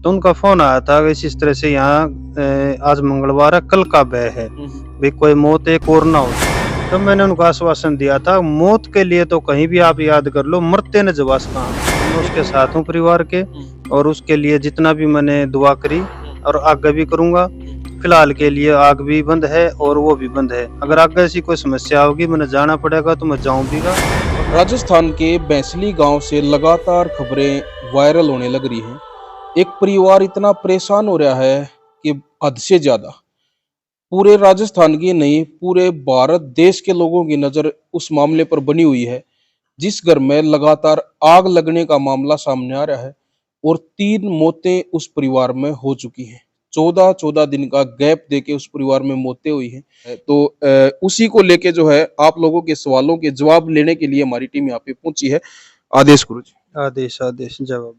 तो उनका फ़ोन आया था कि इस तरह से यहाँ आज मंगलवार है, कल का व्यय है, भई कोई मौत एक और ना हो जाए। तब मैंने उनको आश्वासन दिया था, मौत के लिए तो कहीं भी आप याद कर लो, मरते न जवास कहाँ। मैं उसके बिल्कुल, साथ हूँ परिवार के हुँ, और उसके लिए जितना भी मैंने दुआ करी हुँ, और आगे भी करूँगा। हुँ, फिलहाल के लिए आग भी बंद है और वो भी बंद है। हुँ। अगर आगे ऐसी कोई समस्या होगी, मैंने जाना पड़ेगा तो मैं जाऊँ बीगा। राजस्थान के बैंसली गांव से लगातार खबरें वायरल होने लग रही हैं। एक परिवार इतना परेशान हो रहा है कि हद से ज्यादा। पूरे राजस्थान की नहीं, पूरे भारत देश के लोगों की नजर उस मामले पर बनी हुई है, जिस घर में लगातार आग लगने का मामला सामने आ रहा है और 3 मौतें उस परिवार में हो चुकी हैं। 14-14 दिन का गैप देके उस परिवार में मौतें हुई हैं। तो उसी को लेके जो है आप लोगों के सवालों के जवाब लेने के लिए हमारी टीम यहाँ पे पहुंची है। आदेश गुरुजी। आदेश आदेश जवाब।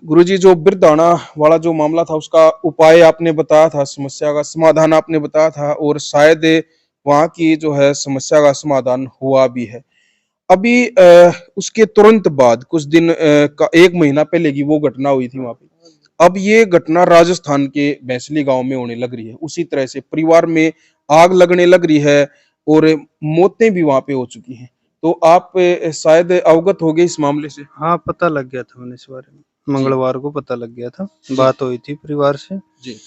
गुरुजी, जो बिरधाना वाला जो मामला था उसका उपाय आपने बताया था, समस्या का समाधान आपने बताया था और शायद वहाँ की जो है समस्या का समाधान हुआ भी है। अभी उसके तुरंत बाद कुछ दिन का 1 महीना पहले की वो घटना हुई थी वहाँ पे। अब ये घटना राजस्थान के भैंसली गाँव में होने लग रही है। उसी तरह से परिवार में आग लगने लग रही है और मौतें भी वहाँ पे हो चुकी हैं। तो आप शायद अवगत हो गए इस मामले से? हाँ, पता लग गया था मैंने इस बारे में। जी, मंगलवार को पता लग गया था। जी, बात हुई थी परिवार से। जी।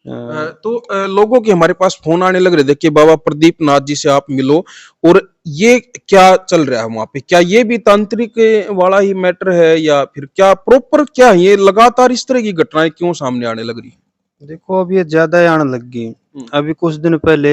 तो लोगों के हमारे पास फ़ोन आने लग रहे थे कि बाबा प्रदीप नाथ जी से आप मिलो और ये क्या चल रहा है वहाँ पे? क्या ये भी तांत्रिक वाला ही मैटर है या फिर क्या प्रॉपर क्या है? ये लगातार इस तरह की घटनाएँ क्यों सामने आने लग रही हैं? देखो अब ये ज़्यादा ही आने लग गई। हुँ, अभी कुछ दिन पहले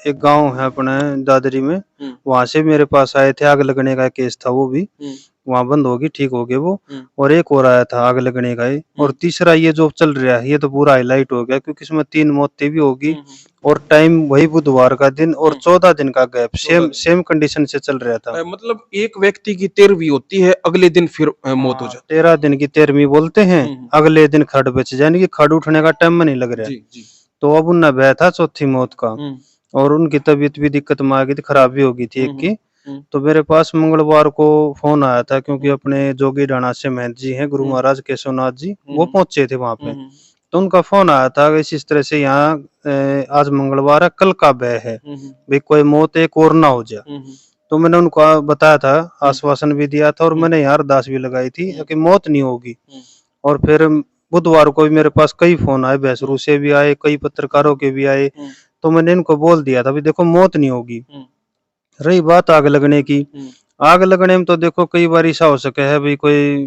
एक गाँव है अपने दादरी में, हुँ, वहाँ से मेरे पास आए थे, आग लगने का केस था वो भी। हुँ, वहाँ बंद होगी, ठीक हो गए वो। हुँ, और एक और आया था आग लगने का ही और हुँ, तीसरा ये जो चल रहा है, ये तो पूरा हाइलाइट हो गया क्योंकि इसमें 3 मौतें भी होगी हुँ, हुँ, और टाइम वही बुधवार का दिन और हुँ, 14 दिन का गैप 14 सेम दिन। सेम कंडीशन से चल रहा था। मतलब एक व्यक्ति की 13वीं होती है, अगले दिन फिर मौत हो हाँ, जाती है। 13 दिन की 13वीं बोलते हैं, हुँ, हुँ। अगले दिन खड़ बच यानी कि खड़ उठने का टाइम नहीं लग रहा है। जी, जी। तो अब उनने बया था चौथी मौत का हुँ, और उनकी तबीयत भी दिक्कत में आ गई थी, खराब भी हो गई थी हुँ, एक हुँ, की। हुँ, तो मेरे पास मंगलवार को फ़ोन आया था क्योंकि हुँ, अपने जोगी ढाणा से महंत जी हैं, गुरु हुँ, महाराज केशवनाथ जी, हुँ, वो पहुँचे थे वहाँ हुँ, पे। हुँ, तो उनका फ़ोन आया था कि इस तरह से यहाँ आज मंगलवार है, कल का व्यय है, हुँ, हुँ, भई कोई मौत एक और ना हो जाए। हुँ, हुँ, तो मैंने उनको बताया था, हुँ, आश्वासन भी दिया था और हुँ, मैंने यहाँ अरदास भी लगाई थी हुँ, कि मौत नहीं होगी। हुँ, और फिर बुधवार को भी मेरे पास कई फ़ोन आए, भैंसरू हुँ, से भी आए, कई पत्रकारों के भी आए, हुँ, तो मैंने इनको बोल दिया था, भई देखो मौत नहीं होगी। हुँ, रही बात आग लगने की, हुँ, आग लगने में तो देखो कई बार ऐसा हो सके है भई कोई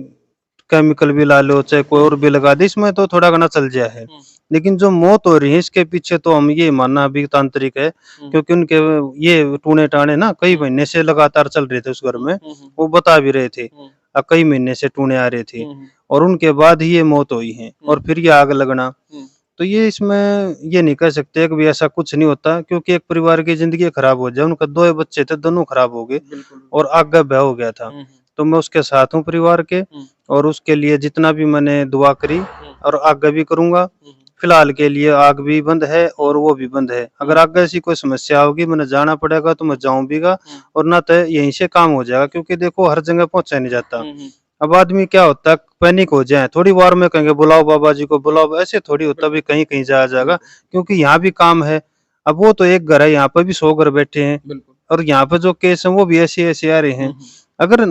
केमिकल भी ला लो, चाहे कोई हुँ, और भी लगा दे, इसमें तो थोड़ा घना चल जाए है। हुँ, लेकिन जो मौत हो रही है इसके पीछे तो हम ये मानना अभी तांत्रिक है, हुँ, क्योंकि उनके ये टूणे-टाणे ना कई हुँ, महीने से लगातार चल रहे थे उस घर हुँ, में, हुँ, वो बता भी रहे थे। हुँ, कई महीने से टूणे आ रहे थे हुँ, और उनके बाद ही ये मौत हुई है हुँ, और फिर ये आग लगना। हुँ, तो ये इसमें ये नहीं कह सकते कि भई ऐसा कुछ नहीं होता क्योंकि एक परिवार की ज़िंदगी खराब हो जाए, उनका 2 बच्चे थे, दोनों खराब हो गए बिल्कुल, बिल्कुल। और आग का ब्याह हो गया था। हुँ, हुँ, तो मैं उसके साथ हूँ परिवार के हुँ, और उसके लिए जितना भी मैंने दुआ करी हुँ, और आगे भी करूँगा। हुँ, हुँ, फिलहाल के लिए आग भी बंद है और वो भी बंद है। हुँ, अगर आगे ऐसी कोई समस्या होगी, मैंने जाना पड़ेगा तो मैं जाऊँ बीगा हुँ, और ना तो यहीं से काम हो जाएगा क्योंकि देखो हर जगह पहुँचा नहीं जाता। हुँ, हुँ, अब आदमी क्या होता है पैनिक हो जाए, थोड़ी वार में कहेंगे बुलाओ बाबा जी को बुलाओ, ऐसे थोड़ी होता भी बिल्कुल, कहीं-कहीं जाया जाएगा बिल्कुल, क्योंकि यहाँ भी काम है। अब वो तो एक घर है, यहाँ पे भी 100 घर बैठे हैं बिल्कुल। और यहाँ पे जो केस हैं वो भी ऐसे-ऐसे आ रहे हुँ, हैं। हुँ, अगर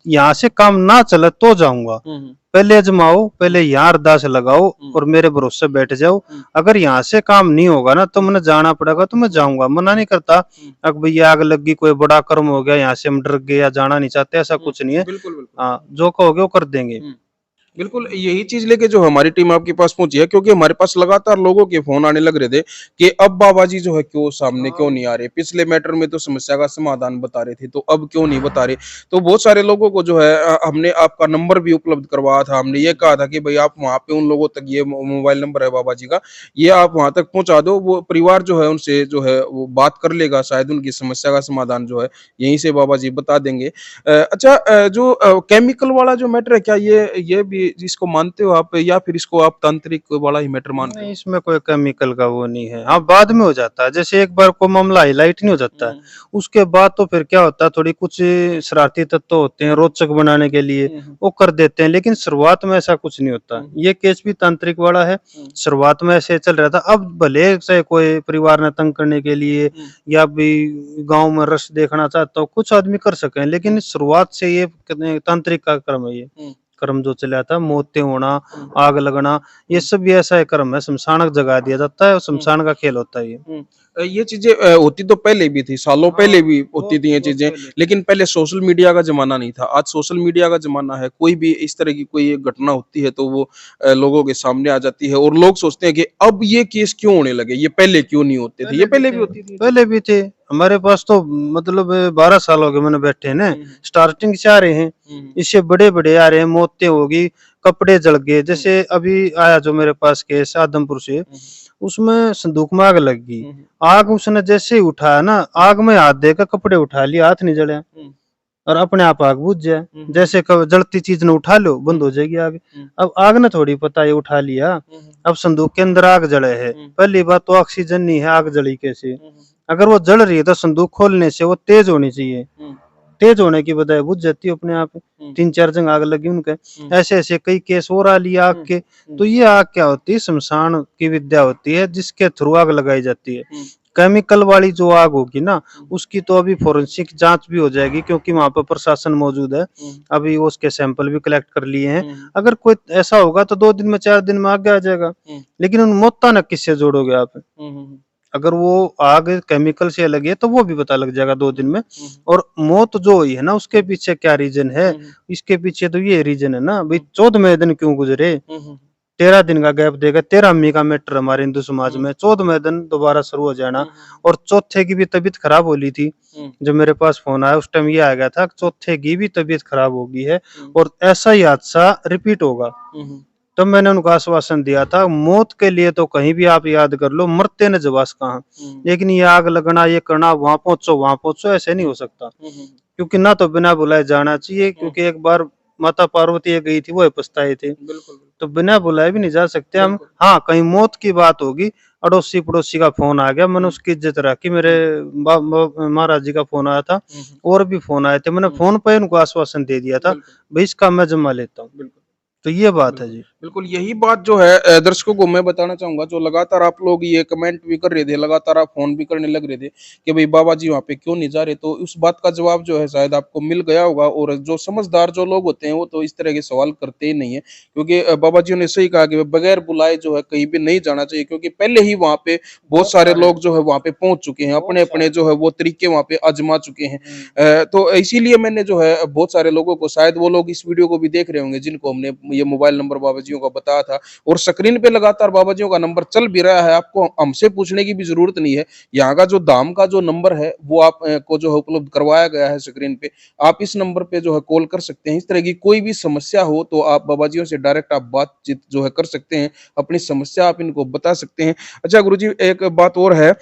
यहाँ से काम ना चले तो जाऊँगा। हुँ, हुँ, पहले आज़माओ, हुँ, पहले यहाँ अरदास लगाओ हुँ, और मेरे भरोसे बैठ जाओ। हुँ, अगर यहाँ से काम नहीं होगा ना तो हुँ, मैंने जाना पड़ेगा तो मैं हुँ, जाऊँगा, मना हुँ, नहीं करता। हुँ, अब भैया आग लग गई, कोई बड़ा कर्म हो गया, यहाँ से हम डर गए या जाना नहीं चाहते, ऐसा हुँ, कुछ नहीं है। बिल्कुल, बिल्कुल। हाँ, जो कहोगे वो कर देंगे। हुँ। बिल्कुल, यही चीज़ लेके जो हमारी टीम आपके पास पहुँची है क्योंकि हमारे पास लगातार लोगों के फ़ोन आने लग रहे थे कि अब बाबा जी जो है क्यों सामने क्यों नहीं आ रहे? पिछले मैटर में तो समस्या का समाधान बता रहे थे, तो अब क्यों नहीं बता रहे? तो बहुत सारे लोगों को जो है हमने आपका नंबर भी उपलब्ध करवाया था। हमने ये कहा था कि भई आप वहाँ पे उन लोगों तक ये मोबाइल नंबर है बाबा जी का, ये आप वहाँ तक पहुँचा दो। वो परिवार जो है उनसे जो है वो बात कर लेगा, शायद उनकी समस्या का समाधान जो है यहीं से बाबा जी बता देंगे। अच्छा, जो केमिकल वाला जो मैटर है क्या ये भी इसको मानते हो आप, या फिर इसको आप तांत्रिक वाला ही मैटर मानते नहीं, हो? इसमें कोई केमिकल का वो नहीं है। हाँ, बाद में हो जाता है, जैसे एक बार को मामला हाईलाइट नहीं हो जाता है, उसके बाद तो फिर क्या होता है, थोड़ी कुछ शरारती तत्व होते हैं रोचक बनाने के लिए, वो कर देते हैं, लेकिन शुरुआत में ऐसा कुछ नहीं होता। ये केस भी तांत्रिक वाला है, शुरुआत में ऐसे चल रहा था। अब भले से कोई परिवार ने तंग करने के लिए या भी गांव में रश देखना चाहता हो, कुछ आदमी कर सके, लेकिन शुरुआत से ये तांत्रिक का कर्म है। ये कर्म जो चला था, मौतें होना, आग लगना, ये सब भी ऐसा है कर्म है। शमशान जगा दिया जाता है और शमशान का खेल होता है ये। ये चीजें होती तो पहले भी थी, सालों पहले भी होती थी ये चीजें, लेकिन पहले सोशल मीडिया का जमाना नहीं था। आज सोशल मीडिया का जमाना है, कोई भी इस तरह की कोई एक घटना होती है तो वो लोगों के सामने आ जाती है, और लोग सोचते हैं कि अब ये केस क्यों होने लगे, ये पहले क्यों नहीं होते थे। ये पहले भी होती थी, पहले भी थे। हमारे पास तो मतलब 12 साल हो गए मैंने बैठे ना, स्टार्टिंग से आ रहे हैं, इससे बड़े बड़े आ रहे हैं, मौतें होगी, कपड़े जल गए। जैसे अभी आया जो मेरे पास केस आदमपुर से, उसमें संदूक में आग लग गई। आग उसने जैसे ही उठाया ना, आग में हाथ देकर कपड़े उठा लिया, हाथ नहीं जले और अपने आप आग बुझ जाए। जैसे जलती चीज ने उठा लो, बंद हो जाएगी आग। अब आग ने थोड़ी पता ये उठा लिया। अब संदूक के अंदर आग जले है, पहली बात तो ऑक्सीजन नहीं है, आग जली कैसे? अगर वो जल रही है तो संदूक खोलने से वो तेज होनी चाहिए, तेज होने की बजाय बुझ जाती है अपने आप। 3-4 जगह आग लगी उनके। ऐसे ऐसे कई केस और आ लिए आग के। तो ये आग क्या होती है? शमशान की विद्या होती है, जिसके थ्रू आग लगाई जाती है। केमिकल वाली जो आग होगी ना, उसकी तो अभी फोरेंसिक जांच भी हो जाएगी, क्योंकि वहां पर प्रशासन मौजूद है। अभी वो उसके सैंपल भी कलेक्ट कर लिए हैं। अगर कोई ऐसा होगा तो 2 दिन में 4 दिन में आगे आ जाएगा। लेकिन उन मौत न किससे जोड़ोगे आप? अगर वो आग केमिकल से अलग है तो वो भी पता लग जाएगा 2 दिन में। और मौत जो हुई है ना, उसके पीछे क्या रीजन है? इसके पीछे तो ये रीजन है ना भाई, 14वें दिन क्यों गुजरे? 13 दिन का गैप देगा। 13वीं का मैटर हमारे हिंदू समाज में, 14वें दिन दोबारा शुरू हो जाना। और चौथे की भी तबीयत खराब हो ली थी, जब मेरे पास फोन आया उस टाइम ये आ गया था, चौथे की भी तबीयत खराब हो गई है और ऐसा ही हादसा रिपीट होगा। तब मैंने उनको आश्वासन दिया था, मौत के लिए तो कहीं भी आप याद कर लो, मरते न जवास कहाँ। लेकिन ये आग लगना, ये करना, वहां पहुंचो, ऐसे नहीं हो सकता। क्योंकि ना तो बिना बुलाए जाना चाहिए, क्योंकि एक बार माता पार्वती गई थी, वो पछताए थे। तो बिना बुलाए भी नहीं जा सकते हम। हाँ, कहीं मौत की बात होगी, अड़ोसी पड़ोसी का फोन आ गया, मैंने उसकी इज्जत रखी। मेरे महाराज जी का फोन आया था, और भी फोन आए थे, मैंने फोन पे उनको आश्वासन दे दिया था, भाई इसका मैं जिम्मा लेता हूँ। तो ये बात है जी। बिल्कुल यही बात जो है दर्शकों को मैं बताना चाहूंगा, जो लगातार आप लोग ये कमेंट भी कर रहे थे, लगातार आप फोन भी करने लग रहे थे कि भाई बाबा जी वहाँ पे क्यों नहीं जा रहे, तो उस बात का जवाब जो है शायद आपको मिल गया होगा। और जो समझदार जो लोग होते हैं वो तो इस तरह के सवाल करते ही नहीं है, क्योंकि बाबा जी ने सही कहा कि बगैर बुलाए जो है कहीं भी नहीं जाना चाहिए, क्योंकि पहले ही वहाँ पे बहुत सारे लोग जो है वहाँ पे पहुंच चुके हैं, अपने अपने जो है वो तरीके वहाँ पे आजमा चुके हैं। तो इसीलिए मैंने जो है बहुत सारे लोगों को, शायद वो लोग इस वीडियो को भी देख रहे होंगे जिनको हमने ये मोबाइल नंबर बाबा जी का बताया था, और स्क्रीन पे लगातार बाबा जी का नंबर चल भी रहा है, आपको हमसे पूछने की भी जरूरत नहीं है। यहाँ का जो धाम का जो नंबर है वो आप को जो है उपलब्ध करवाया गया है स्क्रीन पे, आप इस नंबर पे जो है कॉल कर सकते हैं। इस तरह की कोई भी समस्या हो तो आप बाबा जी से डायरेक्ट आप बातचीत जो है कर सकते हैं, अपनी समस्या आप इनको बता सकते हैं। अच्छा गुरुजी, एक बात और है